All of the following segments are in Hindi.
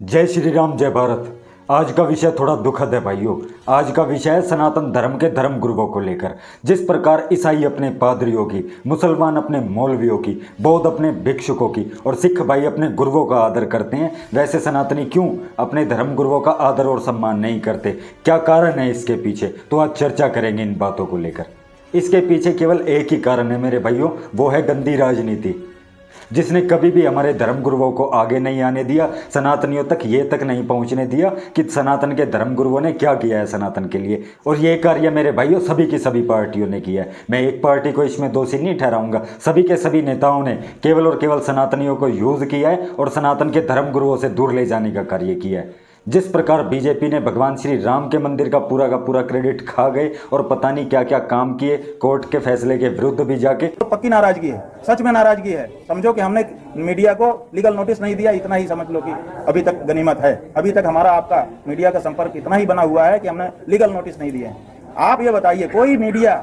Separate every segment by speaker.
Speaker 1: जय श्री राम, जय भारत। आज का विषय थोड़ा दुखद है भाइयों। आज का विषय है सनातन धर्म के धर्म गुरुओं को लेकर। जिस प्रकार ईसाई अपने पादरियों की, मुसलमान अपने मौलवियों की, बौद्ध अपने भिक्षुकों की और सिख भाई अपने गुरुओं का आदर करते हैं, वैसे सनातनी क्यों अपने धर्म गुरुओं का आदर और सम्मान नहीं करते? क्या कारण है इसके पीछे? तो आज चर्चा करेंगे इन बातों को लेकर। इसके पीछे केवल एक ही कारण है मेरे भाइयों, वो है गंदी राजनीति, जिसने कभी भी हमारे धर्म गुरुओं को आगे नहीं आने दिया, सनातनियों तक ये तक नहीं पहुंचने दिया कि सनातन के धर्म गुरुओं ने क्या किया है सनातन के लिए। और ये कार्य मेरे भाइयों सभी की सभी पार्टियों ने किया है। मैं एक पार्टी को इसमें दोषी नहीं ठहराऊंगा। सभी के सभी नेताओं ने केवल और केवल सनातनियों को यूज किया है और सनातन के धर्म गुरुओं से दूर ले जाने का कार्य किया है। जिस प्रकार बीजेपी ने भगवान श्री राम के मंदिर का पूरा क्रेडिट खा गए और पता नहीं क्या क्या काम किए, कोर्ट के फैसले के विरुद्ध भी जाके।
Speaker 2: तो पक्की नाराजगी है, सच में नाराजगी है। समझो कि हमने मीडिया को लीगल नोटिस नहीं दिया, इतना ही समझ लो कि अभी तक गनीमत है। अभी तक हमारा आपका मीडिया का संपर्क इतना ही बना हुआ है कि हमने लीगल नोटिस नहीं दिए। आप ये बताइए, कोई मीडिया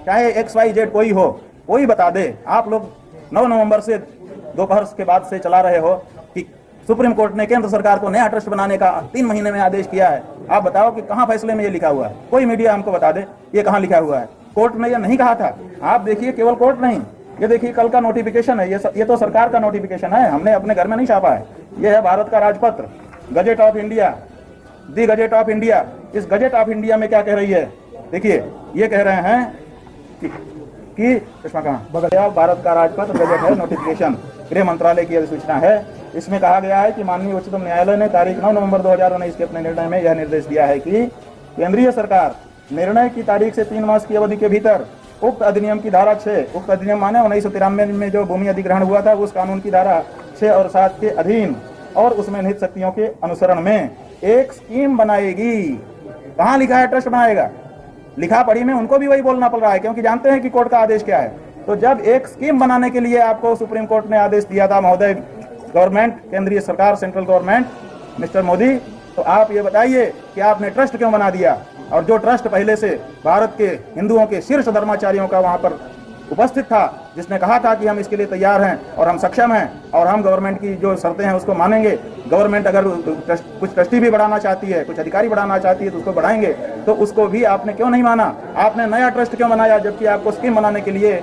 Speaker 2: चाहे XYZ कोई हो, कोई बता दे। आप लोग 9 नवंबर से दोपहर के बाद से चला रहे हो कि सुप्रीम कोर्ट ने केंद्र सरकार को नया ट्रस्ट बनाने का 3 महीने में आदेश किया है। आप बताओ कि कहां फैसले में ये लिखा हुआ है? कोई मीडिया हमको बता दे ये कहां लिखा हुआ है। कोर्ट ने ये नहीं कहा था। आप देखिए, केवल कोर्ट नहीं, ये देखिए कल का नोटिफिकेशन है। ये तो सरकार का नोटिफिकेशन है, हमने अपने घर में नहीं छापा है। ये है भारत का राजपत्र, gazette of India, the gazette of India. इस गजेट ऑफ इंडिया में क्या कह रही है? देखिए, ये कह रहे हैं कि इसमें कहा भारत का राजपत्र गजेट है, नोटिफिकेशन गृह मंत्रालय की अधिसूचना है। इसमें कहा गया है कि माननीय उच्चतम न्यायालय ने तारीख 9 नवंबर 2019 के अपने निर्णय में यह निर्देश दिया है कि केंद्रीय सरकार निर्णय की तारीख से 3 मास की अवधि के भीतर उक्त अधिनियम की धारा 6, उक्त अधिनियम माने 1993 में जो भूमि अधिग्रहण हुआ था, उस कानून की धारा 6 और 7 के अधीन और उसमें निहित शक्तियों के अनुसरण में एक स्कीम बनाएगी। कहाँ लिखा है ट्रस्ट बनाएगा? लिखा पढ़ी में उनको भी वही बोलना पड़ रहा है, क्योंकि जानते हैं कि कोर्ट का आदेश क्या है। तो जब एक स्कीम बनाने के लिए आपको सुप्रीम कोर्ट ने आदेश दिया था, महोदय गवर्नमेंट, केंद्रीय सरकार, सेंट्रल गवर्नमेंट, मिस्टर मोदी, तो आप ये बताइए कि आपने ट्रस्ट क्यों बना दिया? और जो ट्रस्ट पहले से भारत के हिंदुओं के शीर्ष धर्माचार्यों का वहां पर उपस्थित था, जिसने कहा था कि हम इसके लिए तैयार हैं और हम सक्षम हैं और हम गवर्नमेंट की जो शर्तें हैं उसको मानेंगे। गवर्नमेंट अगर कुछ ट्रस्टी भी बढ़ाना चाहती है, कुछ अधिकारी बढ़ाना चाहती है तो उसको बढ़ाएंगे। तो उसको भी आपने क्यों नहीं माना? आपने नया ट्रस्ट क्यों बनाया, जबकि आपको स्कीम बनाने के लिए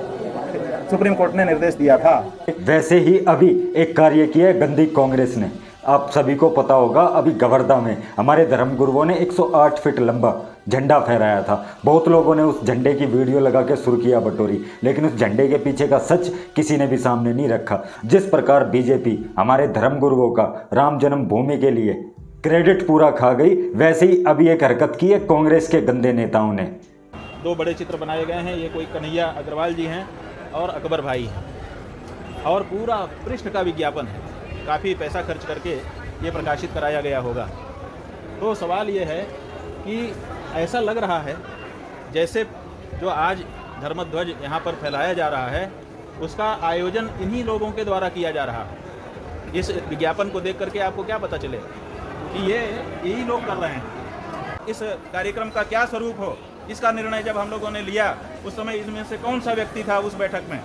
Speaker 2: सुप्रीम कोर्ट ने निर्देश दिया था?
Speaker 1: वैसे ही अभी एक कार्य किया है गंदी कांग्रेस ने। आप सभी को पता होगा, अभी गवर्धा में हमारे धर्म गुरुओं ने 108 फीट लंबा झंडा फहराया था। बहुत लोगों ने उस झंडे की वीडियो लगा के सुर्खियां बटोरी, लेकिन उस झंडे के पीछे का सच किसी ने भी सामने नहीं रखा। जिस प्रकार बीजेपी हमारे धर्म गुरुओं का राम जन्मभूमि के लिए क्रेडिट पूरा खा गई, वैसे ही अभी एक हरकत की है कांग्रेस के गंदे नेताओं ने।
Speaker 3: 2 बड़े चित्र बनाए गए हैं। ये कोई कन्हैया अग्रवाल जी हैं और अकबर भाई हैं, और पूरा पृष्ठ का विज्ञापन है। काफ़ी पैसा खर्च करके ये प्रकाशित कराया गया होगा। तो सवाल ये है कि ऐसा लग रहा है जैसे जो आज धर्मध्वज यहाँ पर फैलाया जा रहा है, उसका आयोजन इन्हीं लोगों के द्वारा किया जा रहा है। इस विज्ञापन को देख करके आपको क्या पता चले कि ये यही लोग कर रहे हैं। इस कार्यक्रम का क्या स्वरूप हो, इसका निर्णय जब हम लोगों ने लिया, उस समय इसमें से कौन सा व्यक्ति था उस बैठक में,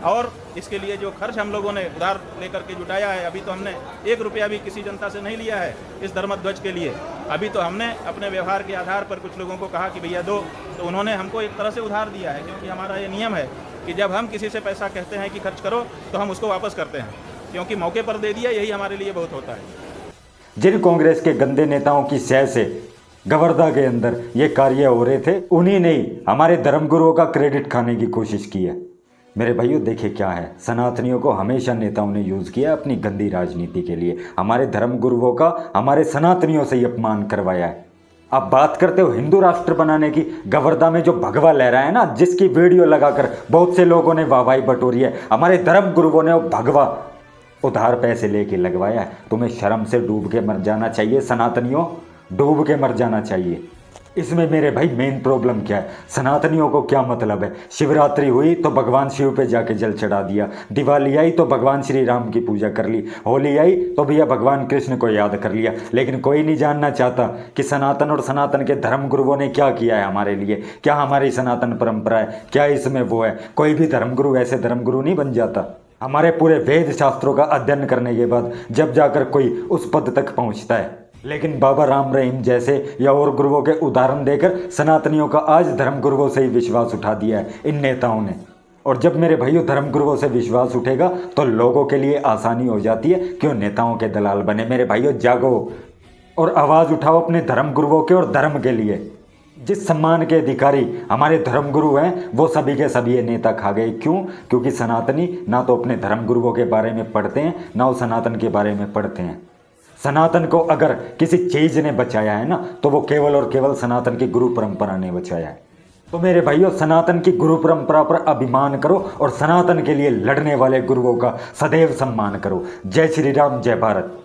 Speaker 3: और इसके लिए जो खर्च हम लोगों ने उधार लेकर के जुटाया है, अभी तो हमने 1 रुपया भी किसी जनता से नहीं लिया है इस धर्मध्वज के लिए। अभी तो हमने अपने व्यवहार के आधार पर कुछ लोगों को कहा कि भैया दो, तो उन्होंने हमको एक तरह से उधार दिया है, क्योंकि हमारा ये नियम है कि जब हम किसी से पैसा कहते हैं कि खर्च करो तो हम उसको वापस करते हैं, क्योंकि मौके पर दे दिया, यही हमारे लिए बहुत होता है।
Speaker 1: जिन कांग्रेस के गंदे नेताओं की सह से गवर्धा के अंदर ये कार्य हो रहे थे, उन्हीं ने हमारे धर्मगुरुओं का क्रेडिट खाने की कोशिश की है। मेरे भाइयों देखिए क्या है, सनातनियों को हमेशा नेताओं ने यूज़ किया अपनी गंदी राजनीति के लिए। हमारे धर्मगुरुओं का हमारे सनातनियों से ही अपमान करवाया है। अब बात करते हो हिंदू राष्ट्र बनाने की, गवर्धा में जो भगवा लहरा है ना, जिसकी वीडियो लगाकर बहुत से लोगों ने वाहवाही बटोरी है, हमारे धर्मगुरुओं ने वो भगवा उधार पैसे लेके लगवाया है। तुम्हें शर्म से डूब के मर जाना चाहिए सनातनियों, डूब के मर जाना चाहिए। इसमें मेरे भाई मेन प्रॉब्लम क्या है, सनातनियों को क्या मतलब है? शिवरात्रि हुई तो भगवान शिव पे जाके जल चढ़ा दिया, दिवाली आई तो भगवान श्री राम की पूजा कर ली, होली आई तो भैया भगवान कृष्ण को याद कर लिया। लेकिन कोई नहीं जानना चाहता कि सनातन और सनातन के धर्म गुरुओं ने क्या किया है हमारे लिए, क्या हमारी सनातन परंपरा है, क्या इसमें वो है। कोई भी धर्मगुरु ऐसे धर्मगुरु नहीं बन जाता। हमारे पूरे वेद शास्त्रों का अध्ययन करने के बाद जब जाकर कोई उस पद तक पहुंचता है। लेकिन बाबा राम रहीम जैसे या और गुरुओं के उदाहरण देकर सनातनियों का आज धर्म गुरुओं से ही विश्वास उठा दिया है इन नेताओं ने। और जब मेरे भाइयों धर्म गुरुओं से विश्वास उठेगा तो लोगों के लिए आसानी हो जाती है, क्यों नेताओं के दलाल बने। मेरे भाइयों जागो और आवाज़ उठाओ अपने धर्म गुरुओं के और धर्म के लिए। जिस सम्मान के अधिकारी हमारे धर्मगुरु हैं वो सभी के सभी ये नेता खा गए। क्यों? क्योंकि सनातनी ना तो अपने धर्मगुरुओं के बारे में पढ़ते हैं, ना वो सनातन के बारे में पढ़ते हैं। सनातन को अगर किसी चीज़ ने बचाया है ना तो वो केवल और केवल सनातन की गुरु परंपरा ने बचाया है। तो मेरे भाइयों सनातन की गुरु परंपरा पर अभिमान करो और सनातन के लिए लड़ने वाले गुरुओं का सदैव सम्मान करो। जय श्री राम, जय भारत।